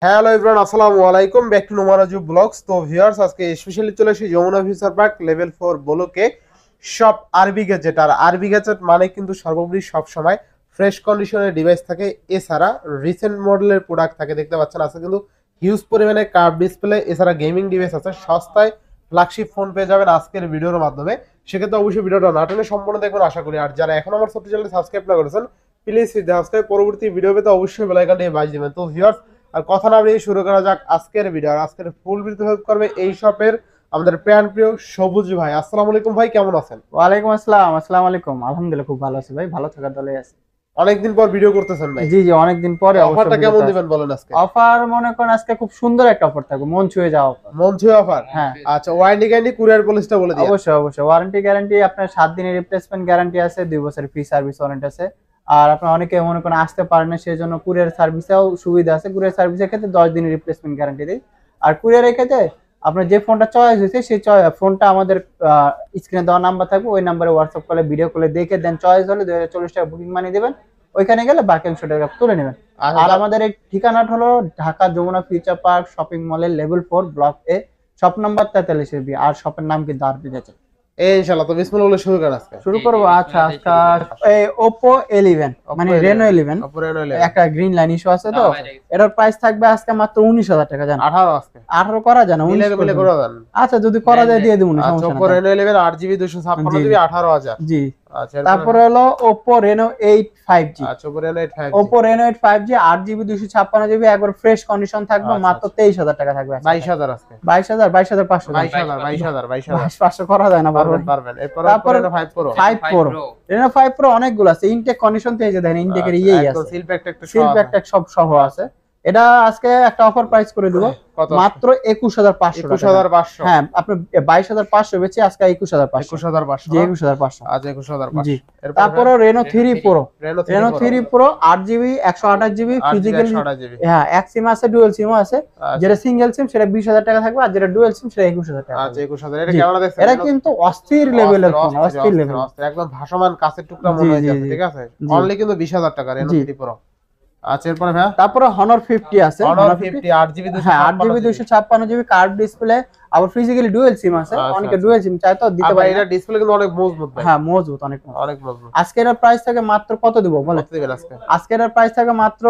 Hello everyone, আসসালামু আলাইকুম, back to নোমারাজু blogs. তো ভিউয়ার্স, আজকে স্পেশালি চলে এসেছি যমুনা ফিউচার পার্ক লেভেল 4 ব্লকে সব আরবি গ্যাজেট। আর আরবি গ্যাজেট মানে কিন্তু সর্বোপরি সব সময় ফ্রেশ কন্ডিশনের ডিভাইস থাকে, এছাড়া রিসেন্ট মডেলের প্রোডাক্ট থাকে। দেখতে পাচ্ছেন আছে কিন্তু হিউজ পরিমাণে কার্ভ ডিসপ্লে, এছাড়া গেমিং ডিভাইস আছে। সস্তায় ফ্ল্যাগশিপ ফোন পেয়ে যাবেন আজকের ভিডিওর মাধ্যমে। সেক্ষেত্রে অবশ্যই ভিডিওটা না টেনে সম্পূর্ণ দেখবেন আশা করি। আর যারা এখন আমার ছোট্ট চ্যানেল সাবস্ক্রাইব না করেছেন, প্লিজ সাবস্ক্রাইব, পরবর্তী ভিডিও পেতে অবশ্যই বেল আইকনটি বাজিয়ে দিবেন। তো ভিউয়ার্স, আর কথা না বলে শুরু করা যাক আজকের ভিডিও। আর আজকের ফুল ভিডিও হেল্প করবে এই শপের আমাদের প্রাণ প্রিয় সবুজ ভাই। আসসালামু আলাইকুম ভাই, কেমন আছেন? ওয়ালাইকুম আসসালাম। আসসালামু আলাইকুম। আলহামদুলিল্লাহ খুব ভালো আছি ভাই, ভালো থাকার দলে আছি। অনেকদিন পর ভিডিও করতেছেন ভাই। জি জি, অনেকদিন পরে। অফারটা কেমন দিবেন বলেন আজকে? অফার মনে করেন আজকে খুব সুন্দর একটা অফার থাকবে, মন ছুঁয়ে যাওয়া অফার। মন ছুঁয়ে অফার? হ্যাঁ। আচ্ছা, ওয়ারেন্টি গ্যারান্টি কুরিয়ার পলিসিটা বলে দিন। অবশ্যই অবশ্যই, ওয়ারেন্টি গ্যারান্টি আপনার 7 দিনের রিপ্লেসমেন্ট গ্যারান্টি আছে, 2 বছরের ফ্রি সার্ভিস ওয়ারেন্টি আছে। আর আপনার অনেকে মনে করেন আসতে পারেন না, সেই জন্য কুরিয়ার সার্ভিসেও সুবিধা আছে। কুরিয়ার সার্ভিসের ক্ষেত্রে 10 দিনের রিপ্লেসমেন্ট গ্যারান্টি দেয়। আর কুরিয়ারের ক্ষেত্রে আপনার যে ফোনটা চয়েস হয়েছে সেই ফোনটা আমাদের স্ক্রিনে দেওয়া নাম্বার থাকবে, ওই নাম্বারে হোয়াটসঅ্যাপ কলে ভিডিও কলে দেখে দেন, চয়েস হলে 2040 টাকা বুকিং মানি দেবেন, ওইখানে গেলে বাকি অংশ টাকা তুলে নেবেন। আর আমাদের এই ঠিকানাটা হলো Dhaka Jamuna future park shopping মলের level 4 block A, shop number 43 B. আর শপের নাম কিন্তু আরবি গ্যাজেট। ইনশাআল্লাহ। তো বিসমিল্লাহ বলে শুরু করেন আজকে। শুরু করব। আচ্ছা, আজকে এই Oppo A11 মানে Reno 11 একটা গ্রিন লাইন ইস্যু আছে, তো এটার প্রাইস থাকবে আজকে মাত্র 19,000 টাকা। জান 18 আজকে 18 করা যায় না? 19 মিলে করা দেন। আচ্ছা, যদি করা যায় দিয়ে দেব না, সমস্যা Oppo Reno 11 8GB 256GB 18,000। জি। আচ্ছা, তারপরে হলো Oppo Reno 8 5G। আচ্ছা, Oppo Reno 8 5G। Oppo Reno 8 5G 8GB 256GB, একবার ফ্রেশ কন্ডিশন থাকবে, মাত্র 23,000 টাকা থাকবে। 22,000 আজকে। 22,500 22,500 করা যায় না? পারবেন। এরপর Reno 5 Pro। 5 Pro Reno 5 Pro অনেকগুলো আছে, ইনটেক কন্ডিশন থেকে যে দেখেন ইনটেকের ইয়েই আছে, সিল প্যাক সব সহ আছে। এটা আজকে একটা অফার প্রাইস করে দিব মাত্র 21,500 টাকা। 21,500? হ্যাঁ, আপনি 22,500 বেচে আজকে 21,500। 21,500? জি, 21,500। আচ্ছা, 21,500। জি। তারপরে Reno 3 Pro। Reno 3 Pro 8GB 128GB physical. হ্যাঁ, এক সিম আছে, ডুয়াল সিমও আছে। যেটা সিঙ্গেল সিম সেটা 20,000 টাকা থাকবে, আর যেটা ডুয়াল সিম সেটা 21,000 টাকা। আচ্ছা, 21,000। এটা কেমন দেখছেন? এটা কিন্তু অস্থির লেভেলের ফোন, অস্থির লেভেল, একদম ভাসমান কাঁচের টুকরা মনে হয় যাচ্ছে। ঠিক আছে, অনলি কিন্তু 20,000 টাকা Reno 3 Pro। আচ্ছা, এরপর ভাই তারপরে Honor 50 আছে। Honor 50 8GB 256GB curve display, আবার ফিজিক্যালি ডুয়াল সিম আছে। অনেকে ডুয়াল সিম চায় তো দিতে পারে। এটা ডিসপ্লে কিন্তু অনেক মজবুত ভাই। হ্যাঁ, মজবুত, অনেক মজবুত। আজকে এর প্রাইস থাকে মাত্র কত দিব বলে? কত দিবেন আজকে? আজকে এর প্রাইস থাকে মাত্র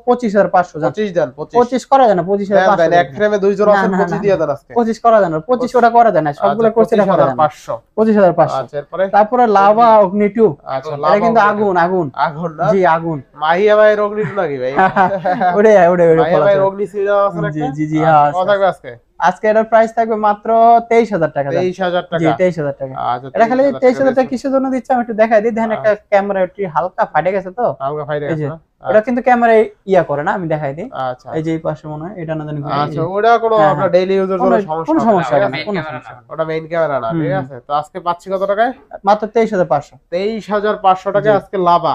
25,500। 25 দেন। 25 করা যায় না? 25,500 এক ফ্রেমে দুই জোড়া আছে, 25 দিয়ে দেন আজকে। 25 করা যায় না? 25 ওটা করা যায় না, সবগুলো করতে না, 25,500। 25,500। আচ্ছা, এরপরে তারপরে লাভা অগ্নি 2। আচ্ছা, এটা কিন্তু আগুন না? জি, আগুন। মাহিয়া ভাইয়ের অগ্নি 2 নাকি ভাই? ওরে মাহিয়া ভাইয়ের অগ্নি সিরিজ আছে না? জি জি, হ্যাঁ। কত থাকবে আজকে? আজকে এর প্রাইস থাকবে মাত্র 23,000 টাকা। 23,000 টাকা? জি, 23,000 টাকা। আচ্ছা, এটা খালি 23,000 টাকা কিসের জন্য দিচ্ছি আমি একটু দেখাই দিই। দেখেন একটা ক্যামেরা একটু হালকা ফাটে গেছে, তো হালকা ফাটে গেছে না? এটা কিন্তু ক্যামেরায় ইয়া করে না, আমি দেখাই দিই। আচ্ছা, এই যে এই পাশে মনে হয় এটা না জানি। আচ্ছা, ওটা কোনো আপনার ডেইলি ইউজের জন্য কোনো সমস্যা না? না, কোনো সমস্যা না। ওটা মেইন ক্যামেরা না। ঠিক আছে, তো আজকে পাচ্ছি কত টাকায়? মাত্র 23,500। 23,500 টাকা আজকে লাভা।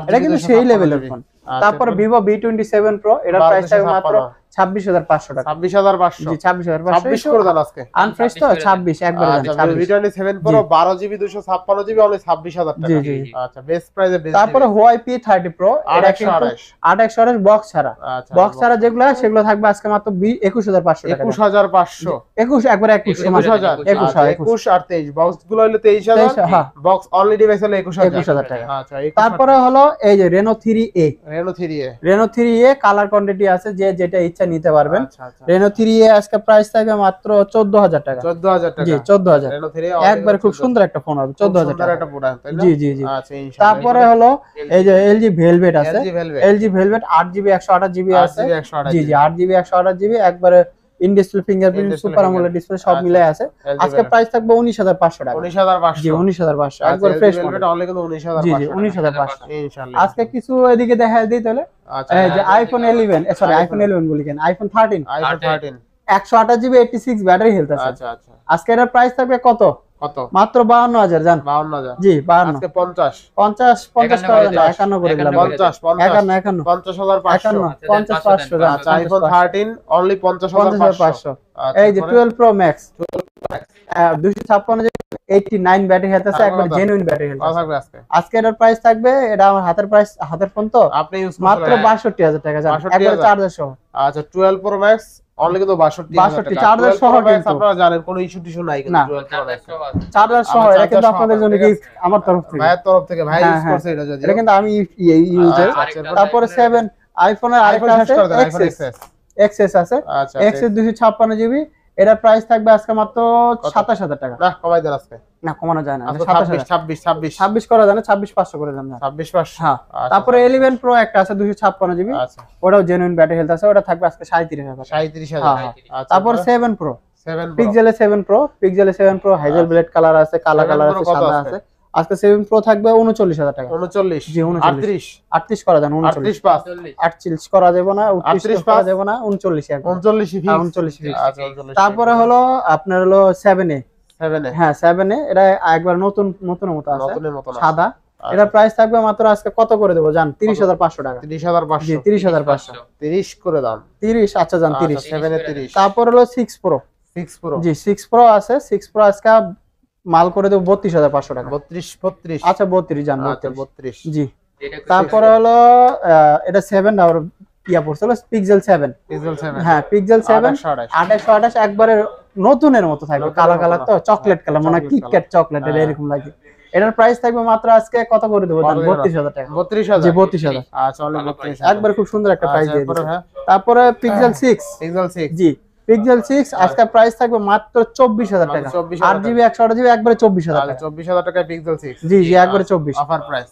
এটা কিন্তু সেই লেভেলের ফোন। তারপরে Vivo V27 Pro, এটার প্রাইস থাকবে মাত্র 26,500 টাকা। 26,500? জি, 26,500। 26 করে দেন আজকে। আনফ্রেশ তো 26 একবারে দেন। আচ্ছা, V27 Pro 12GB 256GB only 26,000 টাকা। জি জি। আচ্ছা, বেস্ট প্রাইসে বেস্ট। তারপরে Huawei P30 Pro, এটা কিন্তু 8/128 বক্স ছাড়া। আচ্ছা, বক্স ছাড়া যেগুলো সেগুলো থাকবে আজকে মাত্র 21,500 টাকা। 21,500? 21 একবারে 21,000। 21 আর 23 বক্স গুলো হলো 23,000। বক্স অনলি ডিভাইস হলো 21,000 টাকা। আচ্ছা, তারপরে হলো এই যে Reno 3A। Reno 3A colour quantity আছে, যে যেটা ইচ্ছা নিতে পারবেন। আচ্ছা, আচ্ছা। Reno 3A আজকে প্রাইস থাকবে মাত্র 14,000 টাকা। 14,000 টাকা? জি, 14,000। Reno 3A একবারে খুব সুন্দর একটা ফোন হবে, 14,000 টাকা। একটা প্রোডাক্ট, তাই না? জি জি জি। আচ্ছা, ইনশাআল্লাহ। তারপরে হলো এই যে LG Velvet আছে। LG Velvet 8GB 128GB আছে। 128GB। জি জি, 8GB 128GB একবারে in display fingerprint super AMOLED display সব মিলে আছে। আজকে প্রাইস থাকবে 19,500 টাকা। 19,500? জি, 19,500 একবার ফ্রেশ মডেল। অনলি কিন্তু 19,500। জি জি, 19,500 ইনশাআল্লাহ। আজকে কিছু এদিকে দেখাই দিই তাহলে। এই যে iPhone 11, সরি iPhone 11 বলি কেন, iPhone 13। 128GB 86 ব্যাটারি হেলথ আছে। আচ্ছা আচ্ছা। আজকে এর প্রাইস থাকবে কত? মাত্র 52,000। জান 52,000? জি, 52। আজকে 50 করে দিলাম, 51 করে দিলাম। 50 50,500? 50,500। আচ্ছা, iPhone 13 অনলি 50,500। এই যে 12 Pro Max। 256 89 ব্যাটারি হেলথ আছে, একবার জেনুইন ব্যাটারি হেলথ আছে। থাকবে আজকে আজকে এটার প্রাইস থাকবে, এটা আমার হাতের ফোন তো, আপনি ইউজ মাত্র 62000 টাকা জান, 62,000 একবার চার্জার সহ। আচ্ছা 12 প্রো ম্যাক্স অনলি কিন্তু 62,000 টাকা। চার্জার সহ কিন্তু আপনারা জানেন কোনো ইস্যু টিস্যু নাই কিন্তু 12 প্রো ম্যাক্স চার্জার সহ, এটা কিন্তু আপনাদের জন্য গিফট আমার তরফ থেকে, ভাইয়ের তরফ থেকে। ভাই ইউজ করছে এটা যদি, এটা কিন্তু আমি ইউজার। তারপরে 7 আইফোনের আরেকটা আছে এক্সএস আছে, আচ্ছা এক্সএস 256 জিবি, এটার প্রাইস থাকবে আজকে মাত্র 27000 টাকা। না কমাই দেন আজকে, না কমানো যায় না, আজকে 26 করা যায় না, 26500 করে দাম না, 26 হ্যাঁ। তারপরে 11 প্রো একটা আছে 256 জিবি, আচ্ছা ওটাও জেনুইন ব্যাটারি হেলথ আছে, ওটা থাকবে আজকে 37000। 37000 আচ্ছা। তারপর 7 প্রো, 7 প্রো পিক্সেলে 7 প্রো হাইজেল ব্লেড কালার আছে, কালা কালার আছে, সাদা আছে। আজকে 7 প্রো থাকবে 39000 টাকা। 39 জি 38 38 করা যায় না, 38 পাস 38 করা যাবে না, 38 করা যাবে না, 39 একদম 39 ফিক্স 39 ফিক্স। আচ্ছা 39। তারপরে হলো আপনার হলো 7A, 7 এ হ্যাঁ 7A, এটা একবার নতুনের মতো আছে, নতুনের মত না সাদা। এটার প্রাইস থাকবে মাত্র আজকে কত করে দেবো জান, 30500 টাকা। 30500 জি 30500, 30 করে দাম 30 আচ্ছা জান 30। 7 এ 30। তারপর হলো 6 প্রো, 6 প্রো জি 6 প্রো আছে, 6 প্রো আজকে মাল করে দেবো 32500 টাকা। 32 আচ্ছা 32 জান, আচ্ছা 32 32 জি। তারপরে হলো এটা 7 আর ইয়া পড়ছিল পিক্সেল 7, পিক্সেল 7 হ্যাঁ পিক্সেল 7 2828 একবারে নতুনের মতো থাকবে, কালো কালার তো, চকলেট কালার, মানে কিটক্যাট চকলেট এরকম লাগে। এটার প্রাইস থাকবে মাত্র আজকে কত করে দেবো জান, 32000 টাকা। 32000 জি 32000 আচ্ছা অনলি 32000 একবার খুব সুন্দর একটা প্রাইস দিয়ে তারপরে দিয়েছে। তারপরে পিক্সেল 6, পিক্সেল 6 জি পিক্সেল 6 আজকে প্রাইস থাকবে মাত্র 24000 টাকা, 8GB 128GB একবারে 24000 টাকা। 24000 টাকা পিক্সেল 6, জি জি একবারে 24 অফার প্রাইস,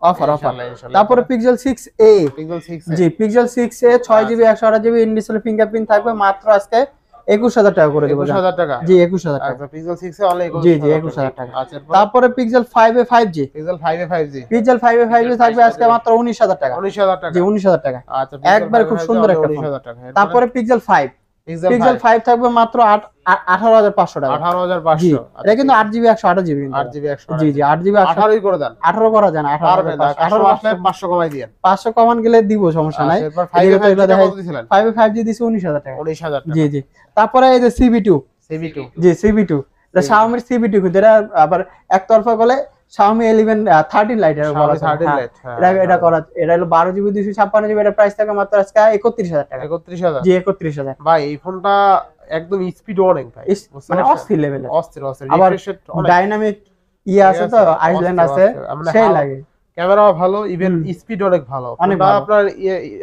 অফার। তারপরে pixel 6a, pixel 6 G pixel 6a 6GB 128GB in display fingerprint থাকবে, মাত্র আজকে 21000 টাকা করে দেবো। 21000 টাকা, জি 21000 টাকা। আচ্ছা পিক্সেল 6 এ অনলি জি জি 21000 টাকা। আচ্ছা তারপরে পিক্সেল 5a 5G, পিক্সেল 5 এ 5G, পিক্সেল 5a 5G থাকবে আজকে মাত্র 19000 টাকা। 19000 টাকা, জি 19000 টাকা, আচ্ছা একবারে খুব সুন্দর একটা ফোন। 19000 টাকা। তারপরে পিক্সেল 5, পিক্সেল 5 থাকবে মাত্র 18500 টাকা। 18500 এটা কিন্তু 8GB 128GB, 8GB 128 জি জি 8GB 18 করে দেন, 18 করা যায় না, 18 18 500 কমাই দিয়েন। 500 কমান গেলে দিব, সমস্যা নাই। এরপর 5 এ 5 কত দিছিলেন? 5 এ 5G দিছি 19000 টাকা। 19000 টাকা, জি জি। তারপরে এই যে CB2, CB2 জি CB2, এটা Xiaomi CB2 কিন্তু এটা আবার একতরফা করলে Xiaomi 13 লাইট এর বলা যায়। 13 লাইট, এটা করা, এটা হলো 12GB 256GB, এর প্রাইস থাকে মাত্র আজকে 31000 টাকা। 31000 জি 31000 ভাই। এই ফোনটা একদম স্পিড অনেক ভাই, মানে অস্থির লেভেলের, অস্থির আবার রিফ্রেশ রেট অনেক, ডাইনামিক আছে তো, আইল্যান্ড আছে, সেই লাগে। ক্যামেরা ভালো, ইভেন স্পিড অনেক ভালো। অনেক ফোনটা ভালো। আপনার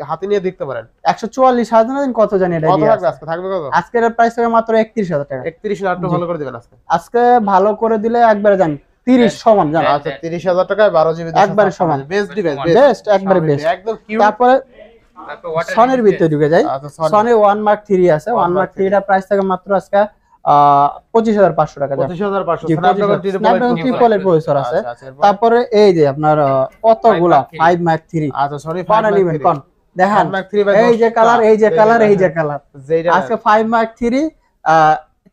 হাতে নিয়ে দেখতে পারেন। 144,000 কত জানি এটা কত দিয়ে থাকবে আছে। আজকে? থাকবে কত? আজকের প্রাইস থাকে মাত্র 31000 টাকা। 31 না, একটু ভালো করে দিবেন আজকে। আজকে ভালো করে দিলে একবারে জান 30 সমান জান। আচ্ছা 30000 টাকায় 12GB একবারে সমান, বেস্ট ডিভাইস, বেস্ট একবারে বেস্ট একদম কিউট। তারপরে সনির ভিতরে ঢুকে যাই, আচ্ছা Sony সনি 1 Mark 3 আছে, 1 Mark 3 এর প্রাইস থাকে মাত্র আজকে 25500 টাকা জান। 25500 জি, Snapdragon ট্রিপল এর প্রসেসর আছে। আচ্ছা আচ্ছা এরপর? তারপরে এই যে আপনার কতগুলা 5 Mark 3 আচ্ছা Sony কোন 5 নেবেন কোন দেখেন, 5 Mark 3 ভাই, এই যে কালার, এই যে কালার, এই যে কালার। যেটা আজকে 5 Mark 3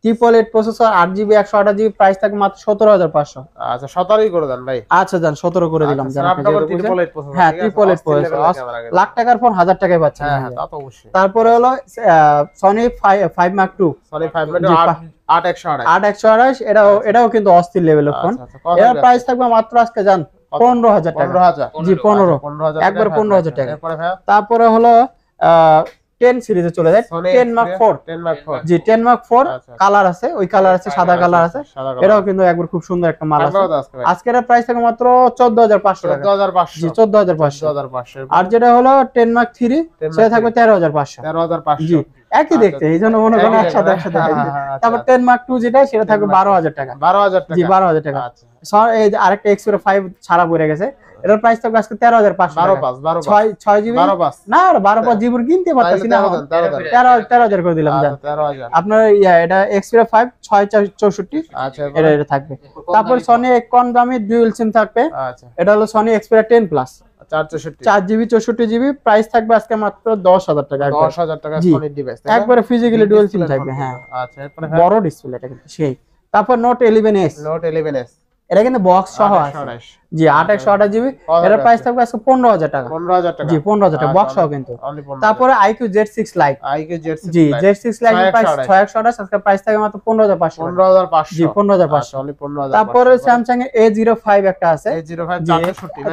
triple eight processor 8GB 128GB price থাকে মাত্র 17500। আচ্ছা 17ই করে দেন ভাই। আচ্ছা জান 17 করে দিলাম জান। Snapdragon triple eight processor, হ্যাঁ ঠিক আছে? ট্রিপল এইট প্রসেসর, লাখ টাকার ফোন 1000 টাকায় পাচ্ছেন। হ্যাঁ হ্যাঁ তা তো অবশ্যই। তারপরে হলো সনি 5 Mark 2, Sony 5 জি, 8128 8128, এটাও কিন্তু অস্থির লেভেলের ফোন। এর প্রাইস থাকবে মাত্র আজকে জান 15000 টাকা। 15000 জি 15 15000 একবার 15000 টাকা। এরপরে ভাই তারপরে হলো 10 সিরিজে চলে যায়, 10 Mark 4, 10 Mark 4 জি 10 Mark 4 আচ্ছা। কালার আছে, ওই কালার আছে, সাদা কালার আছে, এটাও কিন্তু একবার খুব সুন্দর একটা মাল আছে। আজকের প্রাইস থাকে মাত্র 14500 টাকা। 14500 জি 14500। 14500 আর যেটা হলো 10 Mark 3 সেটা থাকবে 13500। 13500 জি একই দেখতে, এই জন্য মনে করেন একসাথে তারপর 10 Mark 2 যেটা সেটা থাকবে 12000 টাকা। 12000 টাকা, জি 12000 টাকা। আচ্ছা এই যে আরেকটা Xperia 5 ছাড়া পড়ে গেছে, এটার প্রাইস থাকবে আজকে 13500 টাকা। 6GB 12 না 12 জিবি কিনতে পারতাছি না, 13000 করে দিলাম জান। 13000 আপনার এটা Xperia 5 664, আচ্ছা এটা থাকবে। তারপর সনি কম দামি ডুয়াল সিম থাকবে, আচ্ছা এটা হলো Sony Xperia 10 plus 464 4GB 64GB price থাকবে আজকে মাত্র 10000 টাকা। 10000 টাকা জি, সনির ডিভাইস, একবারে ফিজিক্যালি ডুয়াল সিম থাকবে। হ্যাঁ আচ্ছা এরপরে বড় ডিসপ্লে এটা কিন্তু সেই। তারপর নোট 11s, নোট 11s এটা কিন্তু বক্স সহ আছে। জি 828 জিবি, এর প্রাইস থাকবে আজকে 15000 টাকা। 15000 টাকা, জি 15000 টাকা বক্স সহ কিন্তু। তারপরে IQ Z6 Lite, জি Z6 Lite এর প্রাইস 628, আজকে প্রাইস থাকবে মাত্র 15500। 15500, জি 15500 অনলি 15500। তারপরে স্যামসাং এর A05 একটা আছে, A05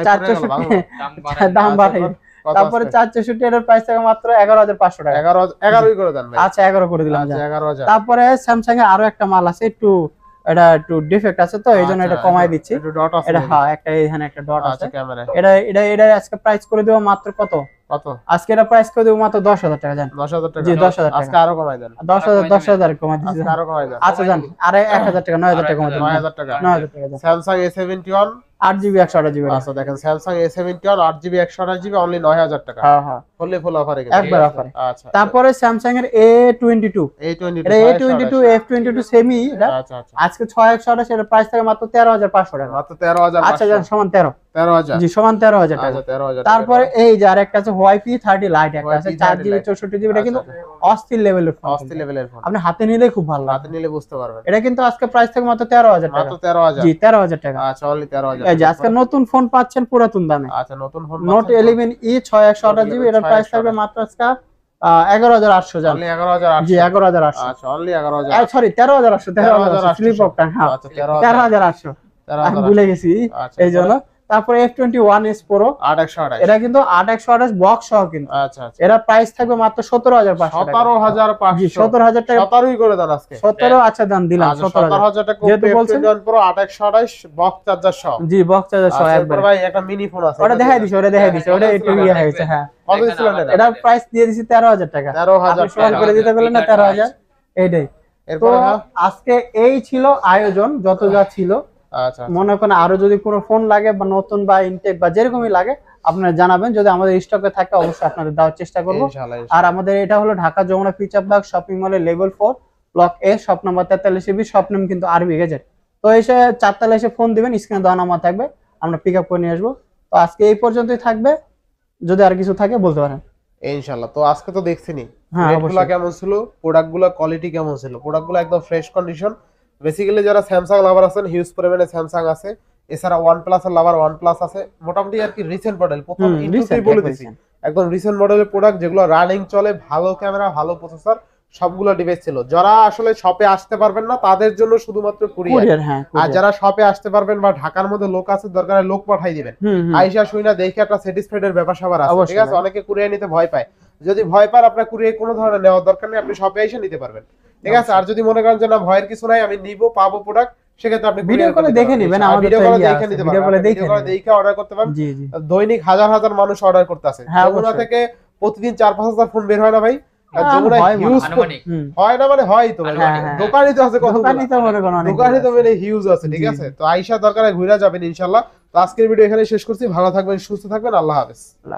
464 দাম বাড়াই। তারপরে 464 এর প্রাইস থাকবে মাত্র 11500 টাকা। 11 করে দেন ভাই। আচ্ছা 11 করে দিলাম। আচ্ছা 11000। তারপরে স্যামসাং এর আরো একটা মাল আছে, এটা একটু ডিফেক্ট আছে তো এইজন্য এটা কমাই দিচ্ছি। এটা হ্যাঁ একটা এখানে একটা ডট আছে ক্যামেরা। এটা আজকে প্রাইস করে দেব মাত্র কত? আজকে এটা প্রাইস করে দেব মাত্র 10000 টাকা। জান 10000 টাকা। জি 10000 টাকা। আজকে আরো কমাই দেন। 10000 কমাই দিচ্ছি। আজকে আরো কমাই দেন। আচ্ছা জান আরে 1000 টাকা, 9000 টাকা কমাই দেন। 9000 টাকা। 9000 টাকা জান। Samsung A71 8GB 128GB। আচ্ছা দেখেন Samsung A71 8GB 128GB only 9000 টাকা। হ্যাঁ হ্যাঁ ফুললি ফুল অফারে একবার অফারে। আচ্ছা তারপরে স্যামসাং এর A22 এটা A22 F22 সেমি, এটা আচ্ছা আচ্ছা আজকে 6128, এর প্রাইস থাকে মাত্র 13500 টাকা। মাত্র 13500। আচ্ছা জান সমান 13000। জি সমান 13000 টাকা। আচ্ছা 13000। তারপরে এই যে আরেকটা আছে YP30 Lite একটা আছে 4GB 64GB, এটা কিন্তু অস্থির লেভেলের ফোন। অস্থির লেভেলের ফোন। আপনি হাতে নিলে খুব ভালো হাতে নিলে বুঝতে পারবেন। এটা কিন্তু আজকে প্রাইস থাকে মাত্র 13000 টাকা। মাত্র 13000। জি 13000 টাকা। আচ্ছা অনলি 13000। এই যে আজকে নতুন ফোন পাচ্ছেন পুরাতন দামে। আচ্ছা নতুন ফোন নোট 11E 6128GB, এর প্রাইস থাকবে মাত্র আজকে 11800 জান। অনলি 11800। জি 11800। আচ্ছা only 11800। Sorry 13800 slip of time. হ্যাঁ আচ্ছা 13800 আমি ভুলে গেছি এইজন্য। তারপরে F21s Pro 8128। এটা কিন্তু 8128 বক্স সহ কিন্তু। আচ্ছা আচ্ছা এর প্রাইস থাকবে মাত্র 17500 টাকা। 17500। জি 17000 টাকা। 17ই করে দেন আজকে। 17 আচ্ছা দাম দিলাম 17000 টাকা। যেহেতু বলছেন F21 Pro 828 বক্স চার্জার সহ। জি বক্স চার্জার সহ একবার। ভাই একটা মিনি ফোন আছে, ওটা দেখাই দিছি ওটা একটু ইয়ে হয়েছে। হ্যাঁ কত ছিল এটা? এটার প্রাইস দিয়ে দিছি 13000 টাকা। 13000 সমান করে দিতে বললেন না 13000 এইটাই। তো এরপর আজকে এই ছিল আয়োজন যত যা ছিল। আচ্ছা মনে করেন আরো যদি কোনো ফোন লাগে বা নতুন বা ইনটেক বা যেরকমই লাগে আপনারা জানাবেন, যদি আমাদের স্টকে থাকে অবশ্যই আপনাদের দেওয়ার চেষ্টা করব। ইনশাআল্লাহ। আর আমাদের এটা হলো Dhaka Jamuna future park shopping মলের level 4 block A shop number 43B, shop name কিন্তু আরবি গেজেট। তো এসে 4 তলায় এসে ফোন দিবেন, স্ক্রিনে দেওয়া নাম্বার থাকবে, আমরা পিক আপ করে নিয়ে আসবো। তো আজকে এই পর্যন্তই থাকবে, যদি আর কিছু থাকে বলতে পারেন। ইনশাআল্লাহ। তো আজকে তো দেখছিনি হ্যাঁ রেটগুলো কেমন ছিল, প্রোডাক্টগুলো কোয়ালিটি কেমন ছিল, প্রোডাক্টগুলো একদম ফ্রেশ কন্ডিশন। বেসিক্যালি যারা স্যামসাং লাভার আছেন হিউজ পরিমাণে স্যামসাং আছে, এছাড়া OnePlus এর লাভার OnePlus আছে, মোটামুটি আর কি রিসেন্ট মডেল। প্রথম ইন্ট্রোতেই বলে দিছি একদম রিসেন্ট মডেলের প্রোডাক্ট যেগুলো রানিং চলে, ভালো ক্যামেরা ভালো প্রসেসর সবগুলো ডিভাইস ছিল। যারা আসলে শপে আসতে পারবেন না তাদের জন্য শুধুমাত্র কুরিয়ার। আর যারা শপে আসতে পারবেন বা ঢাকার মধ্যে লোক আছে দরকারে লোক পাঠাই দিবেন, আইসা শুইনা দেখে একটা স্যাটিসফাইড এর ব্যাপার সবার আছে, ঠিক আছে? অনেকে কুরিয়ার নিতে ভয় পায়, যদি ভয় পান আপনার কুরিয়ার কোনো ধরনের নেওয়ার দরকার নেই, আপনি শপে এসে নিতে পারবেন, ঠিক আছে? আর যদি মনে করেন যে না ভয়ের কিছু নাই, আমি নিব পাবো প্রোডাক্ট, সেক্ষেত্রে আপনি ভিডিও কলে দেখে নেবেন, আমাদের ভিডিও কলে দেখে নিতে পারবেন, ভিডিও কলে দেখে অর্ডার করতে পারবেন। জি জি দৈনিক হাজার হাজার মানুষ অর্ডার করতেছে, যমুনা থেকে প্রতিদিন 4-5 হাজার ফোন বের হয় না ভাই? যমুনা হিউজ হয় না, মানে হয় তো ভাই, দোকানই তো আছে, কত দোকানই তো মানে হিউজ আছে, ঠিক আছে? তো আইসা দরকারে ঘুরে যাবেন ইনশাআল্লাহ। তো আজকের ভিডিও এখানে শেষ করছি, ভালো থাকবেন সুস্থ থাকবেন, আল্লাহ হাফেজ।